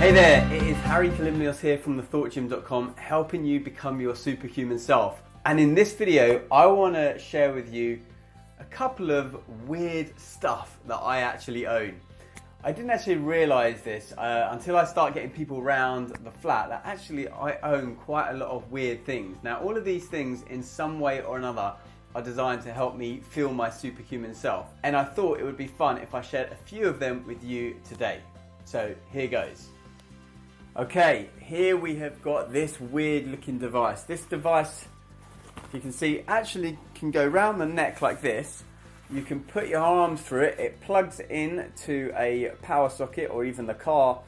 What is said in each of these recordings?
Hey there, it is Harry Kalymnios here from thethoughtgym.com, helping you become your superhuman self. And in this video, I want to share with you a couple of weird stuff that I actually own. I didn't actually realize this until I start getting people around the flat that actually I own quite a lot of weird things. Now, all of these things in some way or another are designed to help me feel my superhuman self. And I thought it would be fun if I shared a few of them with you today. So here goes. Okay, here we have got this weird looking device. This device, if you can see, actually can go round the neck like this. You can put your arms through it. It plugs in to a power socket or even the car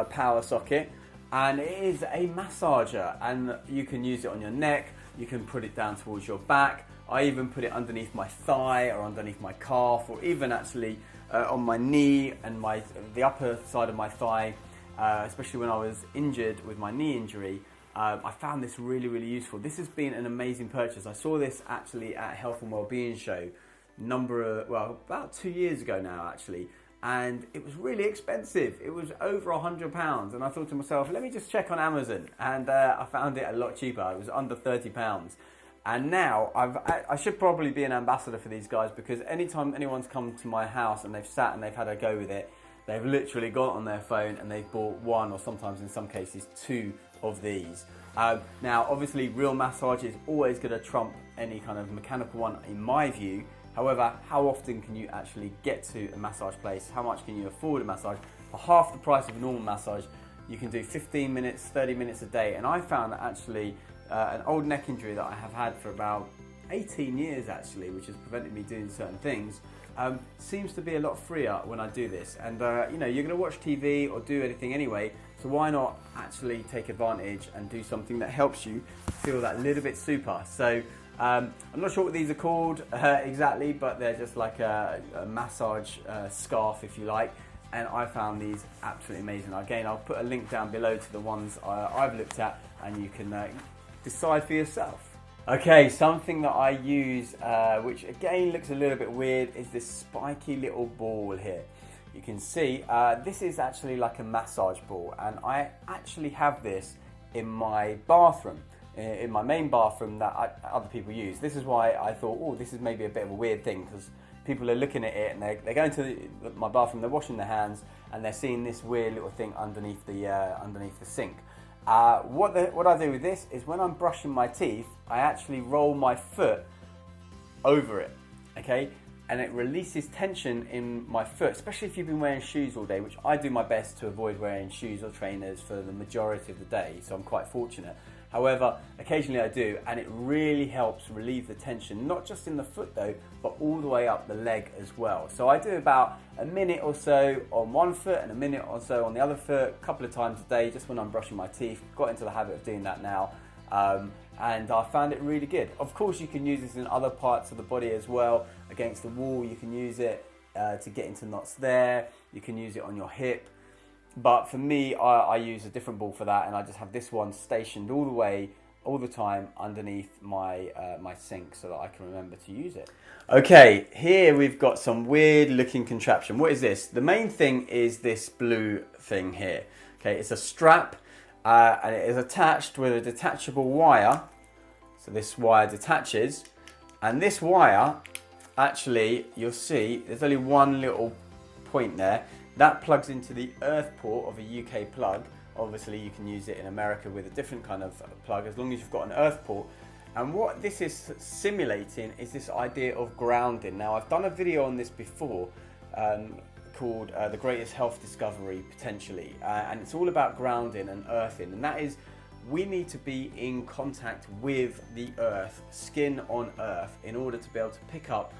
power socket. And it is a massager, and you can use it on your neck. You can put it down towards your back. I even put it underneath my thigh or underneath my calf, or even actually on my knee and the upper side of my thigh. Especially when I was injured with my knee injury, I found this really useful. This has been an amazing purchase. I saw this actually at Health and Wellbeing Show about 2 years ago now actually, and it was really expensive. It was over £100, and I thought to myself, let me just check on Amazon, and I found it a lot cheaper. It was under £30. And now I should probably be an ambassador for these guys, because anytime anyone's come to my house and they've sat and they've had a go with it, they've literally got on their phone and they've bought one, or sometimes in some cases two of these. Now, obviously, real massage is always going to trump any kind of mechanical one in my view. However, how often can you actually get to a massage place? How much can you afford a massage? For half the price of a normal massage, you can do 15 minutes, 30 minutes a day. And I found that actually an old neck injury that I have had for about 18 years actually, which has prevented me doing certain things, seems to be a lot freer when I do this. And you know, you're going to watch TV or do anything anyway, so why not actually take advantage and do something that helps you feel that little bit super. So I'm not sure what these are called exactly, but they're just like a massage scarf, if you like, and I found these absolutely amazing. Again, I'll put a link down below to the ones I've looked at, and you can decide for yourself. Okay, something that I use, which again looks a little bit weird, is this spiky little ball here. You can see this is actually like a massage ball, and I actually have this in my bathroom, in my main bathroom that other people use. This is why I thought, oh, this is maybe a bit of a weird thing, because people are looking at it and they're going to my bathroom, they're washing their hands, and they're seeing this weird little thing underneath the sink. What I do with this is when I'm brushing my teeth, I actually roll my foot over it, okay? And it releases tension in my foot, especially if you've been wearing shoes all day, which I do my best to avoid wearing shoes or trainers for the majority of the day, so I'm quite fortunate. However, occasionally I do, and it really helps relieve the tension, not just in the foot though, but all the way up the leg as well. So I do about a minute or so on one foot and a minute or so on the other foot, a couple of times a day, just when I'm brushing my teeth. Got into the habit of doing that now, and I found it really good. Of course, you can use this in other parts of the body as well. Against the wall, you can use it to get into knots there. You can use it on your hip. But for me, I use a different ball for that, and I just have this one stationed all the time underneath my my sink, so that I can remember to use it. Okay, here we've got some weird looking contraption. What is this? The main thing is this blue thing here. Okay, it's a strap, and it is attached with a detachable wire. So this wire detaches, and this wire, actually, you'll see there's only one little point there. That plugs into the earth port of a UK plug. Obviously, you can use it in America with a different kind of plug, as long as you've got an earth port. And what this is simulating is this idea of grounding. Now, I've done a video on this before called The Greatest Health Discovery, potentially. And it's all about grounding and earthing. And that is, we need to be in contact with the earth, skin on earth, in order to be able to pick up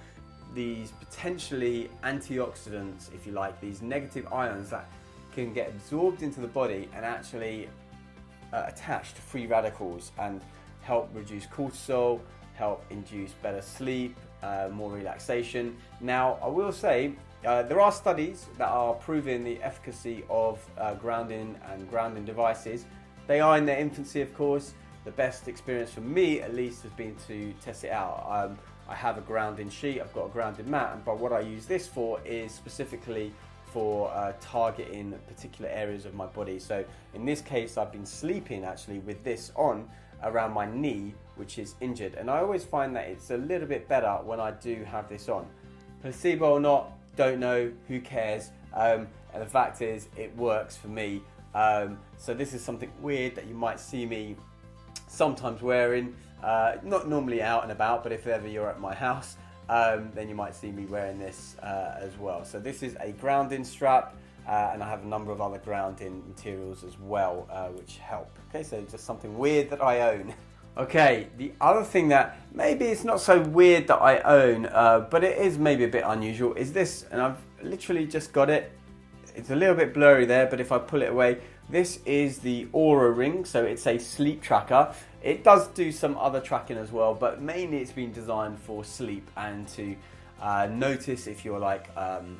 these potentially antioxidants, if you like, these negative ions that can get absorbed into the body and actually attach to free radicals and help reduce cortisol, help induce better sleep, more relaxation. Now, I will say there are studies that are proving the efficacy of grounding and grounding devices. They are in their infancy, of course. The best experience for me, at least, has been to test it out. I have a grounding sheet, I've got a grounding mat, but what I use this for is specifically for targeting particular areas of my body. So in this case, I've been sleeping actually with this on around my knee, which is injured, and I always find that it's a little bit better when I do have this on. Placebo or not, don't know, who cares, and the fact is it works for me. So this is something weird that you might see me sometimes wearing, not normally out and about, but if ever you're at my house, then you might see me wearing this as well. So this is a grounding strap, and I have a number of other grounding materials as well, which help. Okay, so just something weird that I own. Okay, the other thing that maybe it's not so weird that I own, but it is maybe a bit unusual, is this, and I've literally just got it. It's a little bit blurry there, but if I pull it away, this is the OURA ring, so it's a sleep tracker. It does do some other tracking as well, but mainly it's been designed for sleep and to notice if you're like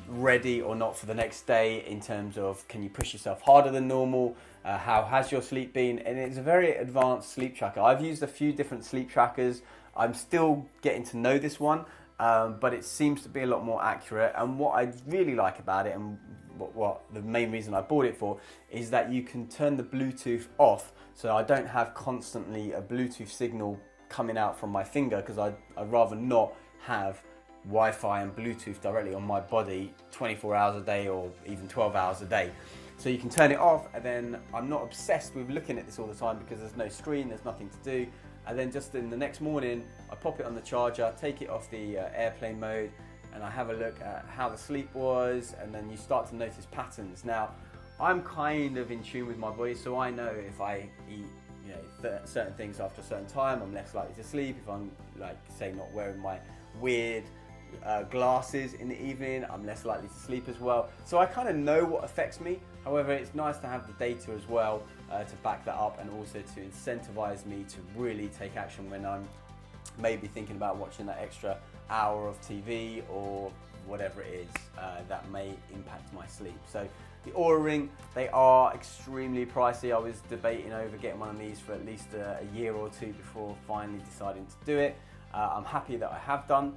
ready or not for the next day, in terms of can you push yourself harder than normal, how has your sleep been, and it's a very advanced sleep tracker. I've used a few different sleep trackers. I'm still getting to know this one, but it seems to be a lot more accurate, and what I really like about it, and what the main reason I bought it for, is that you can turn the Bluetooth off, so I don't have constantly a Bluetooth signal coming out from my finger, because I'd rather not have Wi-Fi and Bluetooth directly on my body 24 hours a day or even 12 hours a day. So you can turn it off, and then I'm not obsessed with looking at this all the time because there's no screen, there's nothing to do. And then just in the next morning, I pop it on the charger, take it off the airplane mode, and I have a look at how the sleep was, and then you start to notice patterns. Now, I'm kind of in tune with my body, so I know if I eat certain things after a certain time, I'm less likely to sleep. If I'm, like, say, not wearing my weird glasses in the evening, I'm less likely to sleep as well. So I kind of know what affects me. However, it's nice to have the data as well to back that up, and also to incentivize me to really take action when I'm maybe thinking about watching that extra hour of TV or whatever it is that may impact my sleep. So the OURA ring, they are extremely pricey. I was debating over getting one of these for at least a year or two before finally deciding to do it. I'm happy that I have done,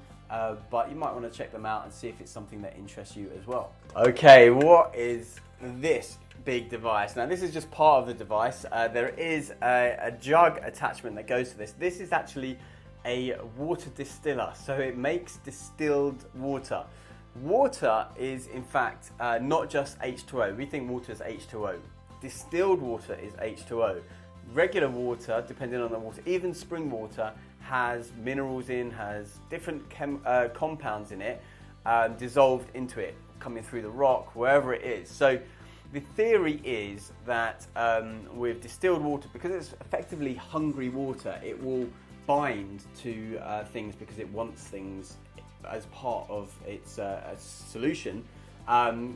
but you might want to check them out and see if it's something that interests you as well. Okay, what is this big device? Now, this is just part of the device. There is a jug attachment that goes to this. This is actually a water distiller, so it makes distilled water. Water is, in fact, not just H2O. We think water is H2O. Distilled water is H2O. Regular water, depending on the water, even spring water, has minerals in, has different compounds in it, dissolved into it, coming through the rock, wherever it is. So the theory is that with distilled water, because it's effectively hungry water, it will bind to things because it wants things as part of its solution,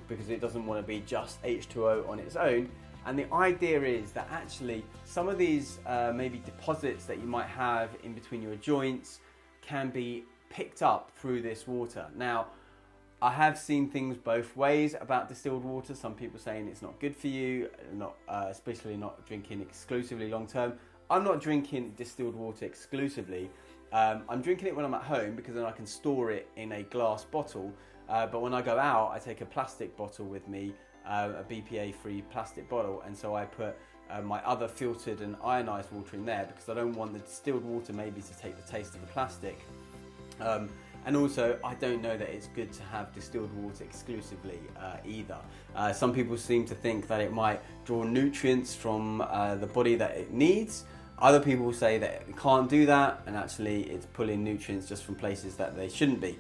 because it doesn't want to be just H2O on its own. And the idea is that actually some of these maybe deposits that you might have in between your joints can be picked up through this water. Now, I have seen things both ways about distilled water. Some people saying it's not good for you, especially not drinking exclusively long term. I'm not drinking distilled water exclusively. I'm drinking it when I'm at home because then I can store it in a glass bottle. But when I go out, I take a plastic bottle with me, a BPA-free plastic bottle, and so I put my other filtered and ionized water in there because I don't want the distilled water maybe to take the taste of the plastic. And also, I don't know that it's good to have distilled water exclusively either. Some people seem to think that it might draw nutrients from the body that it needs. Other people say that it can't do that, and actually it's pulling nutrients just from places that they shouldn't be.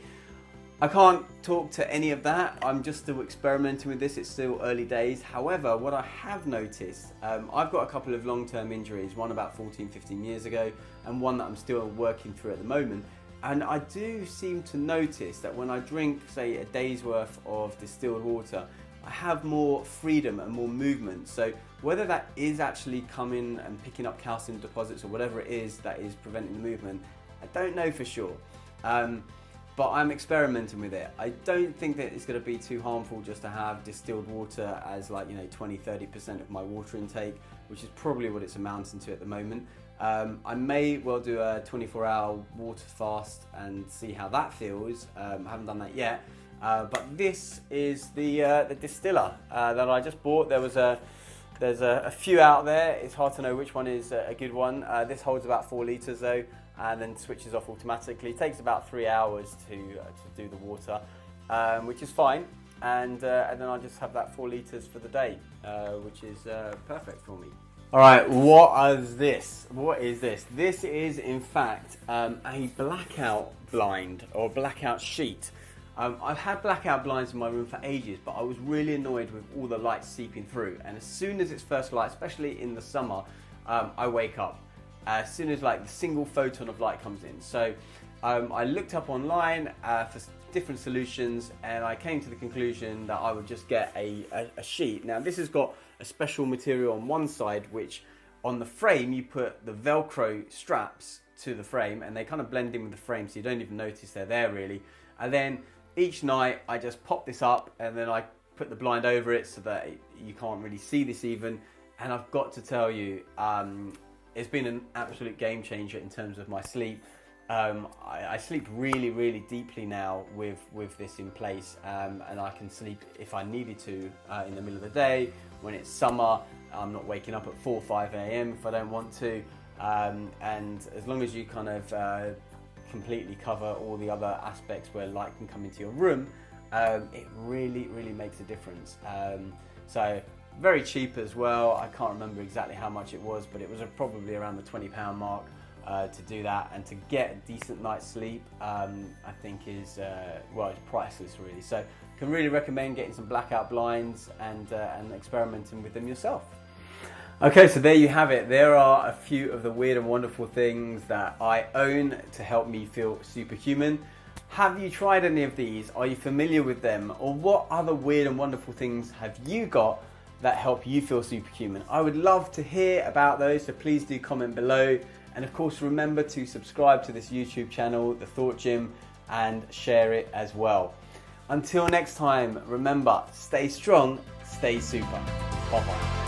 I can't talk to any of that. I'm just still experimenting with this. It's still early days. However, what I have noticed, I've got a couple of long-term injuries, one about 14, 15 years ago, and one that I'm still working through at the moment. And I do seem to notice that when I drink, say, a day's worth of distilled water, I have more freedom and more movement. So whether that is actually coming and picking up calcium deposits or whatever it is that is preventing the movement, I don't know for sure. But I'm experimenting with it. I don't think that it's going to be too harmful just to have distilled water as 20-30% of my water intake, which is probably what it's amounting to at the moment. I may well do a 24-hour water fast and see how that feels. I haven't done that yet. But this is the distiller that I just bought. There's a few out there. It's hard to know which one is a good one. This holds about 4 litres though, and then switches off automatically. It takes about 3 hours to do the water, which is fine. And then I just have that 4 litres for the day, which is perfect for me. All right, what is this? What is this? This is in fact a blackout blind or blackout sheet. I've had blackout blinds in my room for ages, but I was really annoyed with all the light seeping through. And as soon as it's first light, especially in the summer, I wake up. As soon as like the single photon of light comes in. So I looked up online for different solutions, and I came to the conclusion that I would just get a sheet. Now this has got a special material on one side, which on the frame you put the Velcro straps to the frame, and they kind of blend in with the frame, so you don't even notice they're there really. And then each night I just pop this up, and then I put the blind over it so that you can't really see this even. And I've got to tell you, it's been an absolute game changer in terms of my sleep. I sleep really, really deeply now with this in place, and I can sleep if I needed to in the middle of the day. When it's summer, I'm not waking up at 4 or 5 a.m. if I don't want to, and as long as you kind of completely cover all the other aspects where light can come into your room, it really, really makes a difference. So very cheap as well. I can't remember exactly how much it was, but it was probably around the £20 mark to do that, and to get a decent night's sleep, I think is well, it's priceless really. So can really recommend getting some blackout blinds and experimenting with them yourself. Okay, so there you have it. There are a few of the weird and wonderful things that I own to help me feel superhuman. Have you tried any of these? Are you familiar with them? Or what other weird and wonderful things have you got that help you feel superhuman? I would love to hear about those, so please do comment below. And of course, remember to subscribe to this YouTube channel, The Thought Gym, and share it as well. Until next time, remember, stay strong, stay super. Bye-bye.